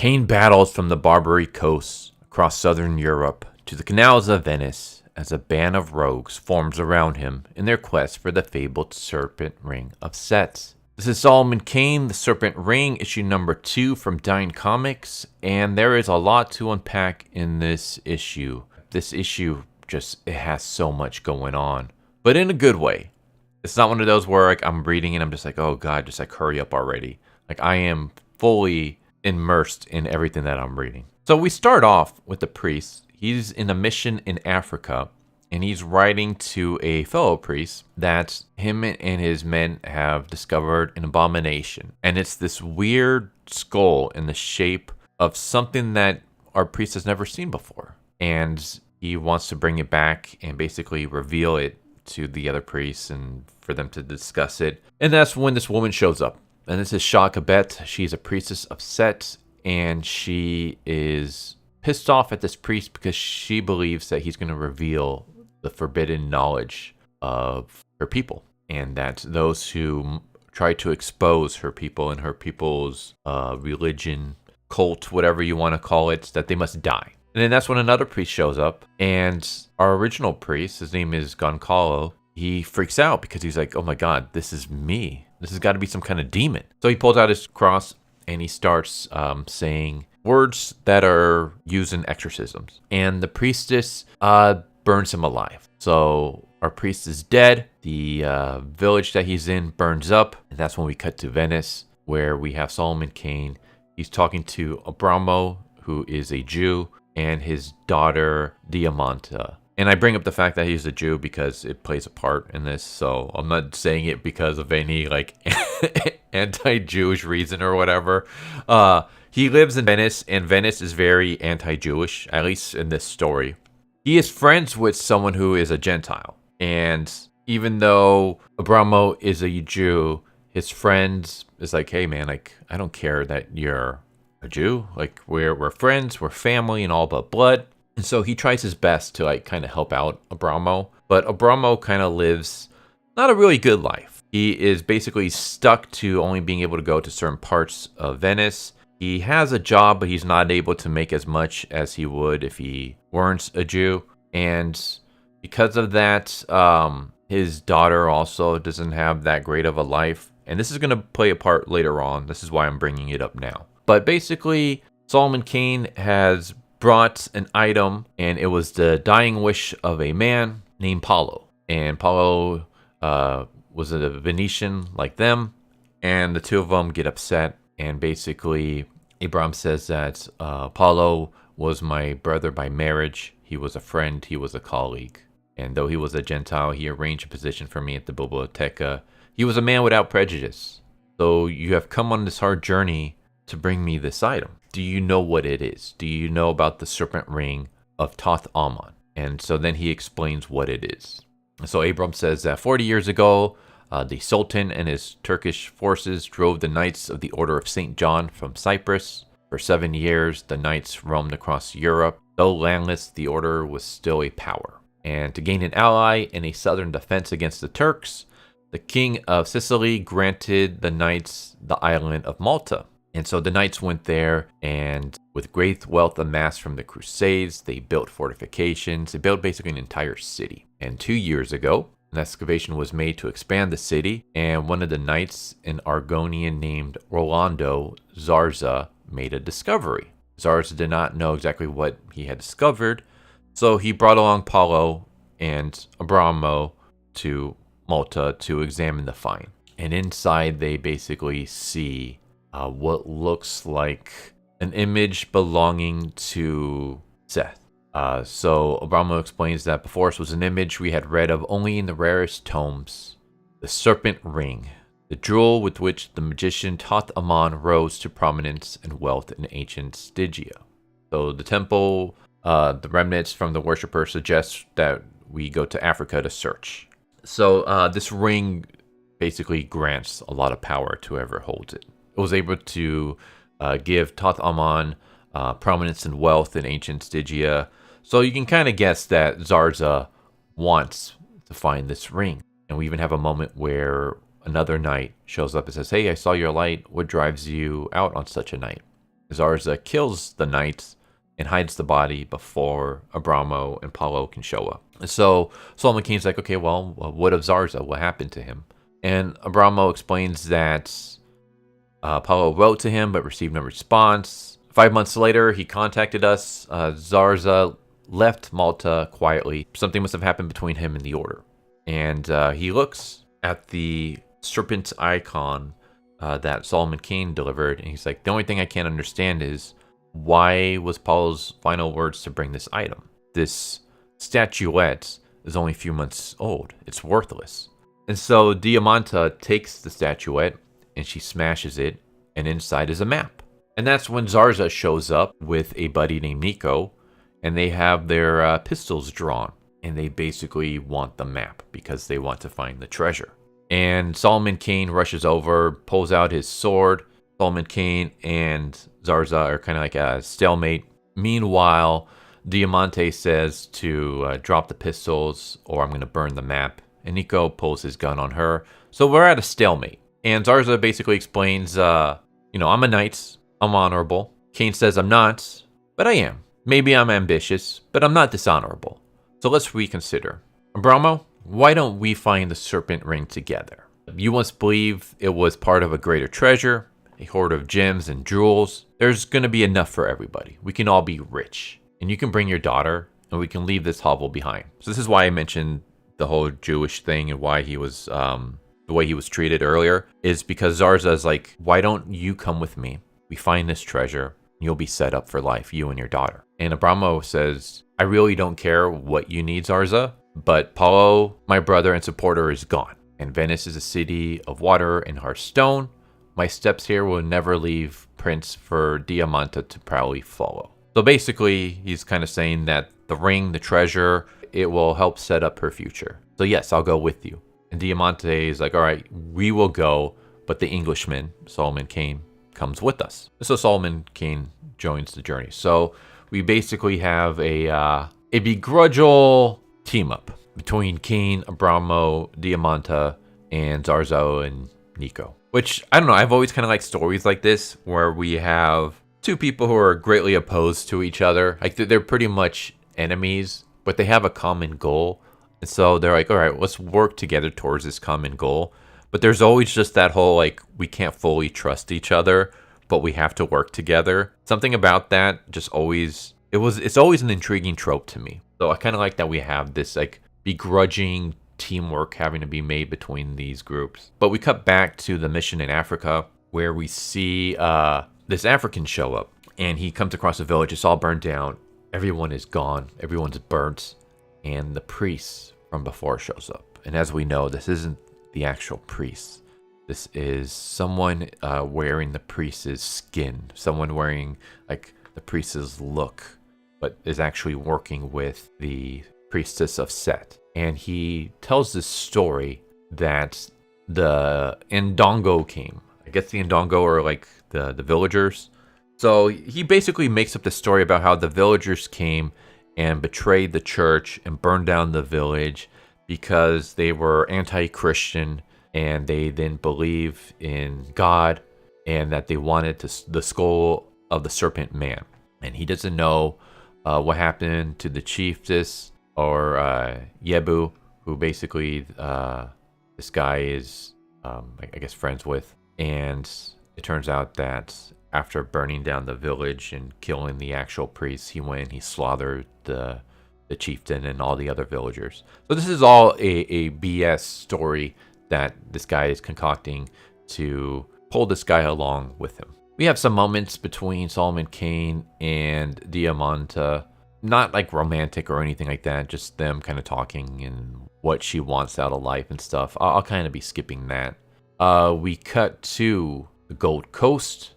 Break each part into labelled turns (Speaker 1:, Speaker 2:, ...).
Speaker 1: Kane battles from the Barbary Coast across southern Europe to the canals of Venice as a band of rogues forms around him in their quest for the fabled Serpent Ring of Set. This is Solomon Kane, The Serpent Ring, issue number 2 from Dine Comics, and there is a lot to unpack in this issue. This issue it has so much going on, but in a good way. It's not one of those where I'm reading and I'm just like, oh god, just hurry up already. I am fully immersed in everything that I'm reading. So we start off with the priest. He's in a mission in Africa, and he's writing to a fellow priest that him and his men have discovered an abomination. And it's this weird skull in the shape of something that our priest has never seen before. And he wants to bring it back and basically reveal it to the other priests and for them to discuss it. And that's when this woman shows up. And this is Shakabet. She's a priestess of Set, and she is pissed off at this priest because she believes that he's going to reveal the forbidden knowledge of her people, and that those who try to expose her people and her people's religion, cult, whatever you want to call it, that they must die. And then that's when another priest shows up, and our original priest, his name is Goncalo, he freaks out because he's like, oh my god, this is me. This has got to be some kind of demon. So he pulls out his cross and he starts saying words that are used in exorcisms. And the priestess burns him alive. So our priest is dead. The village that he's in burns up. And that's when we cut to Venice, where we have Solomon Kane. He's talking to Abramo, who is a Jew, and his daughter, Diamanta. And I bring up the fact that he's a Jew because it plays a part in this. So I'm not saying it because of any anti-Jewish reason or whatever. He lives in Venice, and Venice is very anti-Jewish, at least in this story. He is friends with someone who is a Gentile. And even though Abramo is a Jew, his friend is like, hey man, I don't care that you're a Jew. We're friends, we're family and all but blood. And so he tries his best to kind of help out Abramo. But Abramo kind of lives not a really good life. He is basically stuck to only being able to go to certain parts of Venice. He has a job, but he's not able to make as much as he would if he weren't a Jew. And because of that, his daughter also doesn't have that great of a life. And this is going to play a part later on. This is why I'm bringing it up now. But basically, Solomon Kane has brought an item, and it was the dying wish of a man named Paolo. And Paolo was a Venetian like them, and the two of them get upset. And basically, Abram says that Paolo was my brother by marriage. He was a friend. He was a colleague. And though he was a Gentile, he arranged a position for me at the Biblioteca. He was a man without prejudice. So you have come on this hard journey to bring me this item. Do you know what it is? Do you know about the Serpent Ring of Toth Ammon? And so then he explains what it is. So Abram says that 40 years ago, the Sultan and his Turkish forces drove the Knights of the Order of St. John from Cyprus. For 7 years, the Knights roamed across Europe. Though landless, the order was still a power. And to gain an ally in a southern defense against the Turks, the King of Sicily granted the Knights the island of Malta. And so the Knights went there, and with great wealth amassed from the Crusades, they built fortifications. They built basically an entire city. And 2 years ago, an excavation was made to expand the city, and one of the knights, an Argonian named Rolando Zarza, made a discovery. Zarza did not know exactly what he had discovered, so he brought along Paolo and Abramo to Malta to examine the find. And inside, they basically see what looks like an image belonging to Seth. So Abramo explains that before us was an image we had read of only in the rarest tomes, the Serpent Ring, the jewel with which the magician Toth Ammon rose to prominence and wealth in ancient Stygia. So the temple, the remnants from the worshipper suggest that we go to Africa to search. So this ring basically grants a lot of power to whoever holds it. It was able to give Toth Ammon prominence and wealth in ancient Stygia. So you can kind of guess that Zarza wants to find this ring. And we even have a moment where another knight shows up and says, hey, I saw your light. What drives you out on such a night? Zarza kills the knight and hides the body before Abramo and Paulo can show up. And so Solomon Kane's like, okay, well, what of Zarza? What happened to him? And Abramo explains that Paulo wrote to him but received no response. 5 months later, he contacted us. Zarza left Malta quietly. Something must have happened between him and the order. And he looks at the serpent icon that Solomon Kane delivered, and he's like, the only thing I can't understand is why was Paulo's final words to bring this item? This statuette is only a few months old. It's worthless. And so Diamanta takes the statuette and she smashes it, and inside is a map. And that's when Zarza shows up with a buddy named Nico, and they have their pistols drawn, and they basically want the map because they want to find the treasure. And Solomon Kane rushes over, pulls out his sword. Solomon Kane and Zarza are kind of like a stalemate. Meanwhile, Diamante says to drop the pistols or I'm going to burn the map. And Nico pulls his gun on her. So we're at a stalemate. And Zarza basically explains, I'm a knight. I'm honorable. Kane says I'm not, but I am. Maybe I'm ambitious, but I'm not dishonorable. So let's reconsider. Abramo, why don't we find the Serpent Ring together? You once believed it was part of a greater treasure, a hoard of gems and jewels. There's going to be enough for everybody. We can all be rich. And you can bring your daughter, and we can leave this hovel behind. So this is why I mentioned the whole Jewish thing and why he was, the way he was treated earlier, is because Zarza is like, why don't you come with me? We find this treasure, and you'll be set up for life, you and your daughter. And Abramo says, I really don't care what you need, Zarza, but Paulo, my brother and supporter, is gone. And Venice is a city of water and hard stone. My steps here will never leave prints for Diamanta to proudly follow. So basically, he's kind of saying that the ring, the treasure, it will help set up her future. So yes, I'll go with you. And Diamante is like, all right, we will go, but the Englishman, Solomon Kane, comes with us. So Solomon Kane joins the journey. So we basically have a begrudgeful team up between Kane, Abramo, Diamanta, and Zarzo and Nico. Which, I don't know, I've always kind of liked stories like this where we have two people who are greatly opposed to each other. Like they're pretty much enemies, but they have a common goal. And so they're like, all right, let's work together towards this common goal. But there's always just that whole, like, we can't fully trust each other, but we have to work together. Something about that just always, it's always an intriguing trope to me. So I kind of like that we have this, like, begrudging teamwork having to be made between these groups. But we cut back to the mission in Africa where we see this African show up, and he comes across a village. It's all burned down. Everyone is gone. Everyone's burnt. And the priest from before shows up. And as we know, this isn't the actual priest. This is someone wearing the priest's skin. Someone wearing like the priest's look, but is actually working with the priestess of Set. And he tells this story that the Ndongo came. I guess the Ndongo are like the villagers. So he basically makes up the story about how the villagers came and betrayed the church and burned down the village because they were anti-Christian and they didn't believe in God and that they wanted the skull of the serpent man. And he doesn't know what happened to the chiefess or Yebu, who basically this guy is, I guess, friends with. And it turns out that after burning down the village and killing the actual priest, he went and he slaughtered the chieftain and all the other villagers. So this is all a BS story that this guy is concocting to pull this guy along with him. We have some moments between Solomon Kane and Diamanta, not like romantic or anything like that, just them kind of talking and what she wants out of life and stuff. I'll kind of be skipping that. We cut to the Gold Coast,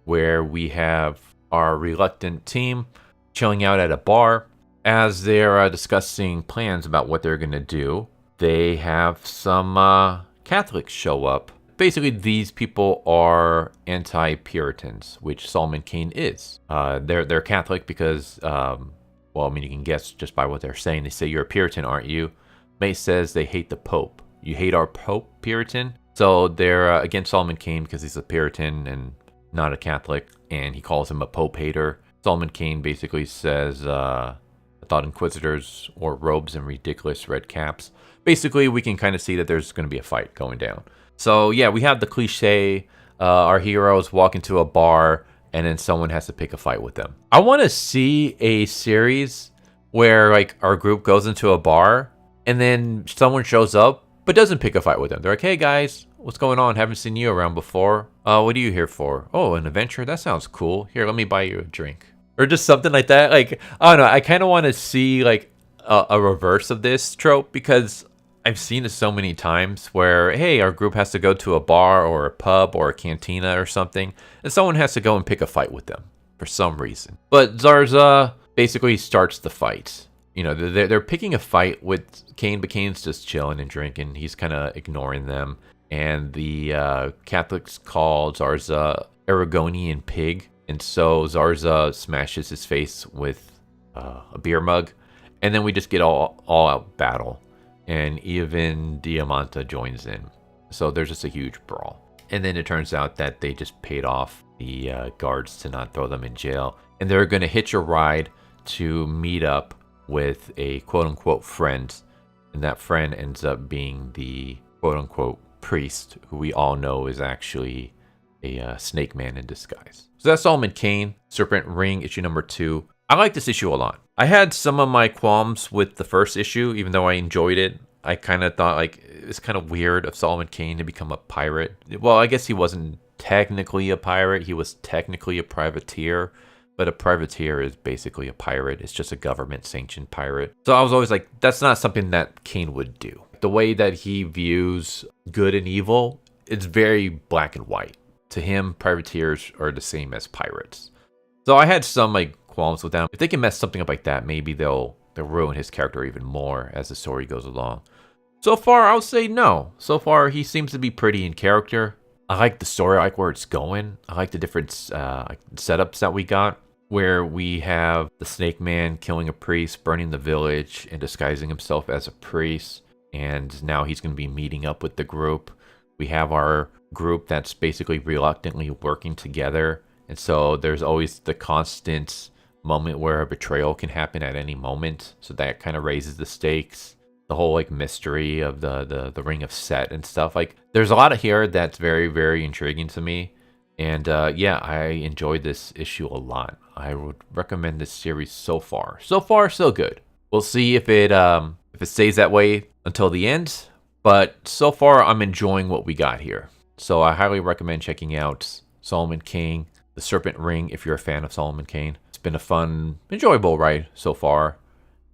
Speaker 1: where we have our reluctant team chilling out at a bar. As they're discussing plans about what they're going to do, they have some Catholics show up. Basically, these people are anti-Puritans, which Solomon Kane is. They're Catholic because, well, I mean, you can guess just by what they're saying. They say, you're a Puritan, aren't you? May says they hate the Pope. You hate our Pope, Puritan? So they're against Solomon Kane because he's a Puritan, and not a Catholic, and he calls him a Pope hater. Solomon Kane basically says, I thought Inquisitors wore robes and ridiculous red caps. Basically, we can kind of see that there's going to be a fight going down. So yeah, we have the cliche, our heroes walk into a bar, and then someone has to pick a fight with them. I want to see a series where like our group goes into a bar, and then someone shows up, but doesn't pick a fight with them. They're like, hey guys, what's going on? Haven't seen you around before. What are you here for? Oh, an adventure? That sounds cool. Here, let me buy you a drink. Or just something like that. Like, I don't know. I kind of want to see like a reverse of this trope, because I've seen it so many times where, hey, our group has to go to a bar or a pub or a cantina or something, and someone has to go and pick a fight with them for some reason. But Zarza basically starts the fight. You know, they're picking a fight with Kane, but Kane's just chilling and drinking. He's kind of ignoring them. And the Catholics call Zarza Aragonian pig. And so Zarza smashes his face with a beer mug. And then we just get all out battle. And even Diamanta joins in. So there's just a huge brawl. And then it turns out that they just paid off the guards to not throw them in jail. And they're going to hitch a ride to meet up with a quote-unquote friend. And that friend ends up being the quote-unquote priest, who we all know is actually a snake man in disguise. So that's Solomon Kane, Serpent Ring, issue number 2. I like this issue a lot. I had some of my qualms with the first issue, even though I enjoyed it. I kind of thought like it's kind of weird of Solomon Kane to become a pirate. Well, I guess he wasn't technically a pirate. He was technically a privateer. But a privateer is basically a pirate. It's just a government-sanctioned pirate. So I was always like, that's not something that Kane would do. The way that he views good and evil, it's very black and white. To him, privateers are the same as pirates. So I had some like qualms with them. If they can mess something up like that, maybe they'll ruin his character even more as the story goes along. So far, I would say no. So far, he seems to be pretty in character. I like the story. I like where it's going. I like the different setups that we got, where we have the Snake Man killing a priest, burning the village, and disguising himself as a priest. And now he's going to be meeting up with the group. We have our group that's basically reluctantly working together. And so there's always the constant moment where a betrayal can happen at any moment. So that kind of raises the stakes. The whole like mystery of the Ring of Set and stuff. Like there's a lot of here that's very, very intriguing to me. And yeah, I enjoyed this issue a lot. I would recommend this series so far. So far, so good. We'll see if it stays that way until the end. But so far, I'm enjoying what we got here. So I highly recommend checking out Solomon Kane, The Serpent Ring, if you're a fan of Solomon Kane. It's been a fun, enjoyable ride so far.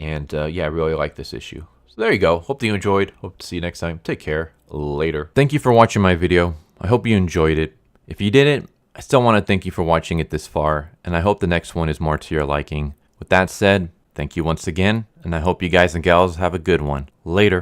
Speaker 1: And yeah, I really like this issue. So there you go. Hope that you enjoyed. Hope to see you next time. Take care. Later. Thank you for watching my video. I hope you enjoyed it. If you didn't, I still want to thank you for watching it this far, and I hope the next one is more to your liking. With that said, thank you once again, and I hope you guys and gals have a good one. Later.